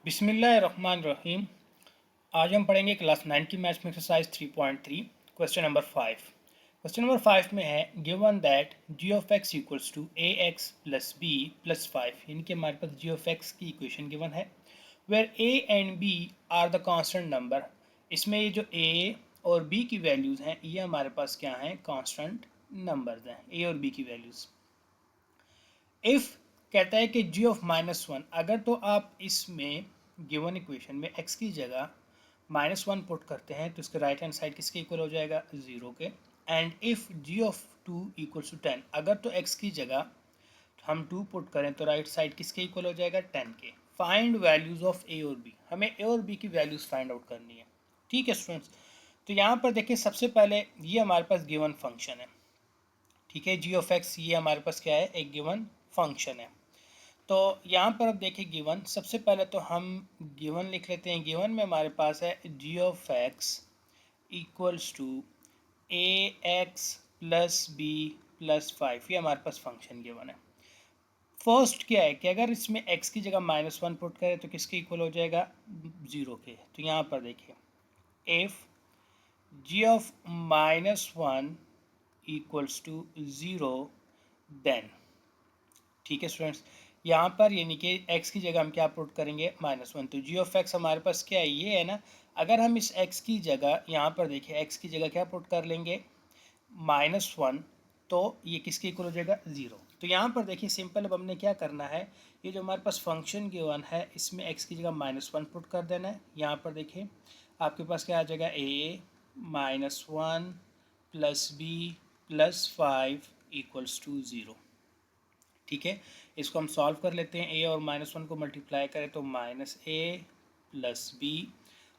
बिस्मिल्लाहिर्रहमानिर्रहीम। आज हम पढ़ेंगे क्लास 9 की मैथ्स में exercise 3.3 question number 5। Question number 5 में है given that G of x equals to A x plus B plus 5, यानी कि हमारे पास जी ऑफ एक्स की इक्वेशन गिवन है where A and B are the constant number. इसमें ये जो ए और बी की वैल्यूज़ हैं ये हमारे पास क्या हैं, कांस्टेंट नंबर्स हैं, ए और बी की वैल्यूज़। इफ़ कहता है कि जी ऑफ -1, अगर तो आप इसमें गिवन इक्वेशन में x की जगह -1 पुट करते हैं तो इसके राइट हैंड साइड किसके इक्वल हो जाएगा, 0 के। And if G of 2 equals to 10, अगर तो x की जगह हम 2 पुट करें तो राइट साइड किसके इक्वल हो जाएगा, 10 के। फाइंड वैल्यूज़ ऑफ ए और बी, हमें ए और बी की वैल्यूज़ फाइंड आउट करनी है। ठीक है स्टूडेंट्स, तो यहाँ पर देखिए सबसे पहले ये हमारे पास गिवन फंक्शन है। ठीक है, जी ऑफ एक्स ये हमारे पास क्या है, एक गिवन फंक्शन है। तो यहाँ पर अब देखिए गिवन, सबसे पहले तो हम गिवन लिख लेते हैं। गिवन में हमारे पास है g of x equals to A x plus B plus 5, ये हमारे पास फंक्शन गिवन है। फर्स्ट क्या है कि अगर इसमें x की जगह -1 पुट करें तो किसके इक्वल हो जाएगा, 0 के। तो यहाँ पर देखिए if G of -1 equals to 0 then, ठीक है स्टूडेंट्स, यहाँ पर यानी कि x की जगह हम क्या पुट करेंगे, -1। तो जी ऑफ एक्स हमारे पास क्या है, ये है ना। अगर हम इस x की जगह यहाँ पर देखिए x की जगह क्या पुट कर लेंगे, -1, तो ये किसके इक्वल हो जाएगा, 0। तो यहाँ पर देखिए सिंपल, अब हमने क्या करना है, ये जो हमारे पास फंक्शन गिवन है इसमें x की जगह -1 पुट कर देना है। यहाँ पर देखिए आपके पास क्या आ जाएगा, a -1 plus B plus 5 equals to 0। ठीक है, इसको हम सॉल्व कर लेते हैं। ए और -1 को मल्टीप्लाई करें तो -a प्लस बी,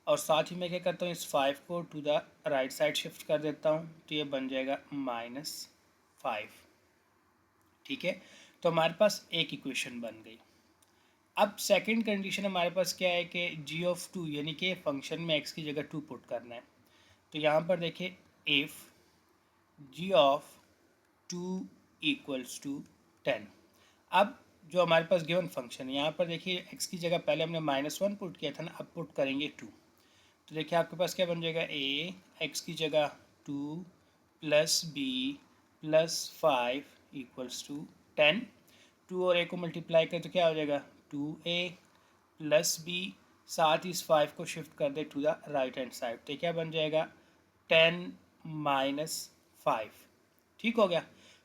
और साथ ही मैं क्या करता हूँ, इस 5 को to the right side shift कर देता हूँ तो ये बन जाएगा -5। ठीक है, तो हमारे पास एक इक्वेशन बन गई। अब सेकंड कंडीशन हमारे पास क्या है कि जी ऑफ 2, यानी कि फंक्शन में x की जगह 2 पुट करना है। तो यहाँ पर देखिए if G of 2 equals to 10, अब जो हमारे पास गिवन फंक्शन है यहाँ पर देखिए x की जगह पहले हमने -1 पुट किया था ना, अब पुट करेंगे 2। तो देखिए आपके पास क्या बन जाएगा, a x की जगह 2 plus B plus 5 equals to 10। 2 और a को मल्टीप्लाई करें तो क्या हो जाएगा, 2a प्लस बी, साथ ही इस 5 को शिफ्ट कर दे to the right hand side तो क्या बन जाएगा, 10 माइनस 5। ठीक हो गया,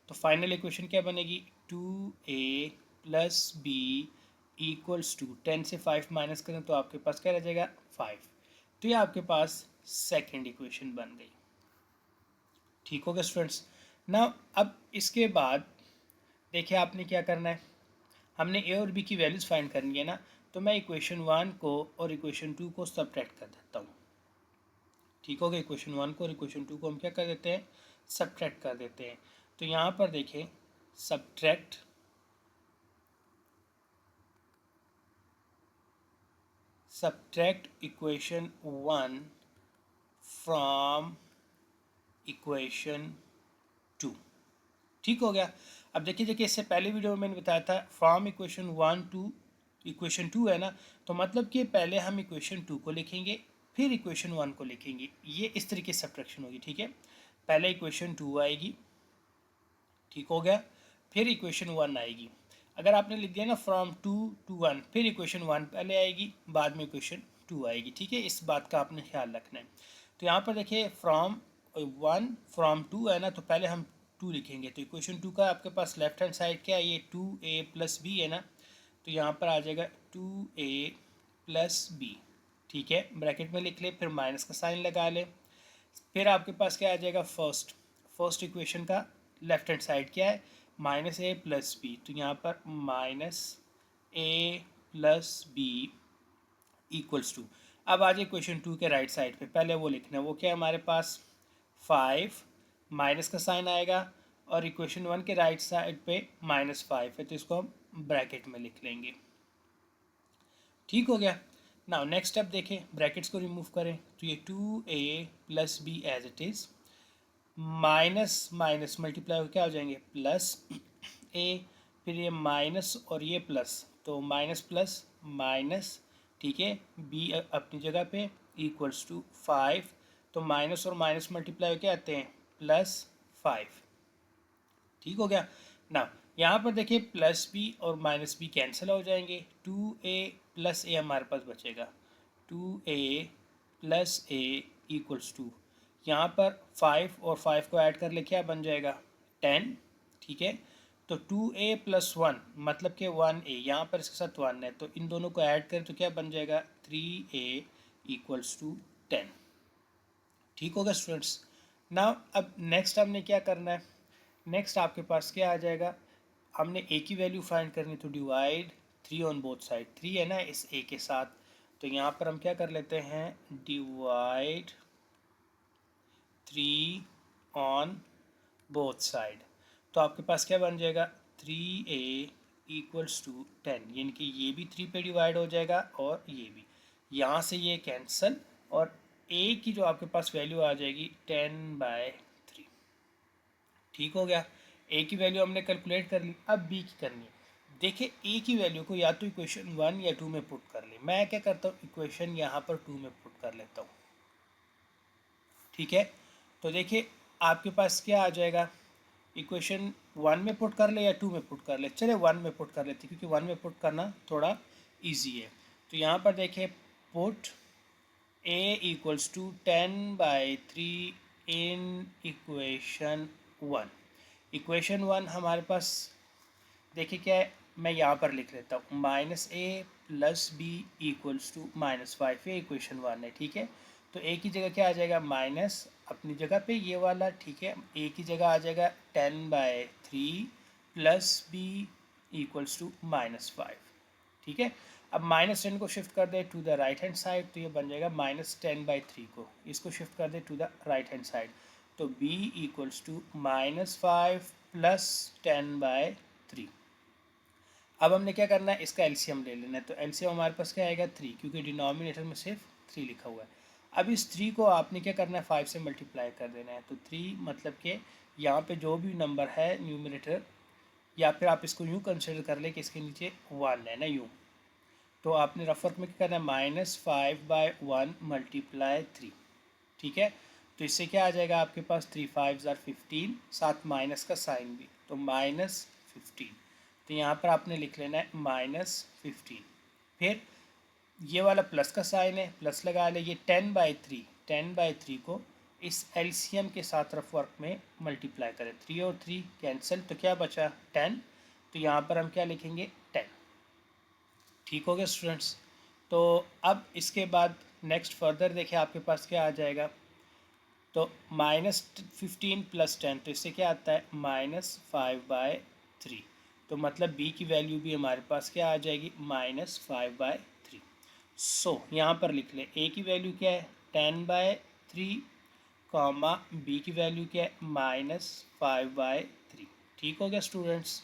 तो फाइनल इक्वेशन क्या बनेगी, 2a plus B equals to 10 से 5 माइनस करें तो आपके पास क्या रह जाएगा, 5। तो ये आपके पास सेकंड इक्वेशन बन गई। ठीक हो गया स्टूडेंट्स ना। अब इसके बाद देखिए आपने क्या करना है, हमने ए और बी की वैल्यूज़ फाइंड करनी है ना। तो मैं इक्वेशन 1 को और इक्वेशन 2 को सब्ट्रैक्ट कर देता हूँ। ठीक हो गया, इक्वेशन 1 को और इक्वेशन 2 को हम क्या कर देते हैं, सब्ट्रैक्ट कर देते हैं। तो यहाँ पर देखिए सब्ट्रैक्ट इक्वेशन 1 फ्रॉम इक्वेशन 2। ठीक हो गया। अब देखिए इससे पहले वीडियो में मैंने बताया था फ्रॉम इक्वेशन 1 टू इक्वेशन 2 है ना, तो मतलब कि पहले हम इक्वेशन 2 को लिखेंगे फिर इक्वेशन 1 को लिखेंगे, ये इस तरीके से सब्ट्रैक्शन होगी। ठीक है, पहले इक्वेशन 2 आएगी, ठीक हो गया, फिर इक्वेशन 1 आएगी। अगर आपने लिख दिया ना फ्रॉम 2 टू 1, फिर इक्वेशन 1 पहले आएगी, बाद में इक्वेशन 2 आएगी। ठीक है, इस बात का आपने ख्याल रखना है। तो यहाँ पर देखिए फ्रॉम 1 फ्रॉम 2 है ना, तो पहले हम 2 लिखेंगे। तो इक्वेशन 2 का आपके पास लेफ्ट हैंड साइड क्या है, ये 2a प्लस बी है ना, तो यहाँ पर आ जाएगा 2a प्लस बी। ठीक है, ब्रैकेट में लिख ले, फिर माइनस का साइन लगा ले, फिर आपके पास क्या आ जाएगा, फर्स्ट इक्वेशन का लेफ्ट हैंड साइड क्या है, -a प्लस बी। तो यहाँ पर -a plus B equals to, अब आ जाए इक्वेशन 2 के राइट साइड पे, पहले वो लिखना है, वो क्या है हमारे पास 5, माइनस का साइन आएगा, और इक्वेशन 1 के राइट साइड पे -5 है तो इसको हम ब्रैकेट में लिख लेंगे। ठीक हो गया। नाउ नेक्स्ट स्टेप देखें, ब्रैकेट्स को रिमूव करें तो ये 2a plus B as it is, minus minus multiply क्या हो जाएंगे, प्लस a, फिर ये माइनस और ये प्लस, तो माइनस प्लस माइनस ठीक है, b अपनी जगह पे इक्वल्स टू 5, तो माइनस और माइनस मल्टीप्लाई क्या आते हैं +5। ठीक हो गया ना। यहाँ पर देखिए प्लस बी और माइनस बी कैंसिल हो जाएंगे, 2a प्लस ए हमारे पास बचेगा, 2a plus A equals to, यहाँ पर 5 और 5 को ऐड कर ले क्या बन जाएगा 10। ठीक है, तो 2a प्लस 1 मतलब कि 1a, यहाँ पर इसके साथ 1 है, तो इन दोनों को ऐड करें तो क्या बन जाएगा 3a इक्वल्स टू 10। ठीक होगा स्टूडेंट्स ना। अब नेक्स्ट हमने क्या करना है, नेक्स्ट आपके पास क्या आ जाएगा, हमने a की वैल्यू फाइंड करनी, तो डिवाइड 3 ऑन बोथ साइड, 3 है ना इस a के साथ, तो यहाँ पर हम क्या कर लेते हैं डिवाइड 3 ऑन बोथ साइड, तो आपके पास क्या बन जाएगा 3a इक्वल्स टू 10, यानी कि ये भी 3 पे डिवाइड हो जाएगा और ये भी, यहाँ से ये कैंसल, और a की जो आपके पास वैल्यू आ जाएगी 10/3। ठीक हो गया, a की वैल्यू हमने कैलकुलेट कर ली, अब b की करनी है। देखिए a की वैल्यू को या तो इक्वेशन 1 या 2 में पुट कर ले, मैं क्या करता हूँ इक्वेशन यहाँ पर 2 में पुट कर लेता हूँ। ठीक है, तो देखिए आपके पास क्या आ जाएगा, इक्वेशन 1 में पुट कर ले या 2 में पुट कर ले, चले 1 में पुट कर लेते क्योंकि 1 में पुट करना थोड़ा इजी है। तो यहाँ पर देखिए put a equals to 10/3 in equation 1। Equation 1 हमारे पास देखिए क्या है, मैं यहाँ पर लिख लेता हूँ -a plus B equals to -5, ये इक्वेशन 1 है। ठीक है, तो a की जगह क्या आ जाएगा माइनस अपनी जगह पे ये वाला, ठीक है, a की जगह आ जाएगा 10/3 प्लस बी इक्वल्स टू -5। ठीक है, अब -10 को शिफ्ट कर दे to the right hand side, तो ये बन जाएगा -10/3 को इसको शिफ्ट कर दे to the right hand side, तो b इक्वल्स टू -5 प्लस 10/3। अब हमने क्या करना है इसका एलसीएम ले लेना है, तो एलसीएम हमारे पास क्या आएगा 3, क्योंकि डिनोमिनेटर में सिर्फ 3 लिखा हुआ है। अब इस 3 को आपने क्या करना है 5 से मल्टीप्लाई कर देना है, तो 3 मतलब कि यहाँ पे जो भी नंबर है न्यूमरेटर, या फिर आप इसको यूँ कंसिडर कर ले कि इसके नीचे 1 है ना यूँ, तो आपने रफ वर्क में क्या करना है -5/1 मल्टीप्लाई 3। ठीक है, तो इससे क्या आ जाएगा आपके पास 3 5 15, साथ माइनस का साइन भी, तो -15, तो यहाँ पर आपने लिख लेना है -15। फिर ये वाला प्लस का साइन है, प्लस लगा ले, ये 10/3 को इस एलसीएम के साथ रफ वर्क में मल्टीप्लाई करें, 3 और 3 कैंसिल, तो क्या बचा 10, तो यहाँ पर हम क्या लिखेंगे 10। ठीक हो गया स्टूडेंट्स, तो अब इसके बाद नेक्स्ट फर्दर देखें आपके पास क्या आ जाएगा, तो -15 प्लस 10, तो इससे क्या आता है -5/3, तो मतलब b की वैल्यू भी हमारे पास क्या आ जाएगी -5/3। सो यहाँ पर लिख ले a की वैल्यू क्या है 10/3, कॉमा b की वैल्यू क्या है -5/3। ठीक हो गया स्टूडेंट्स।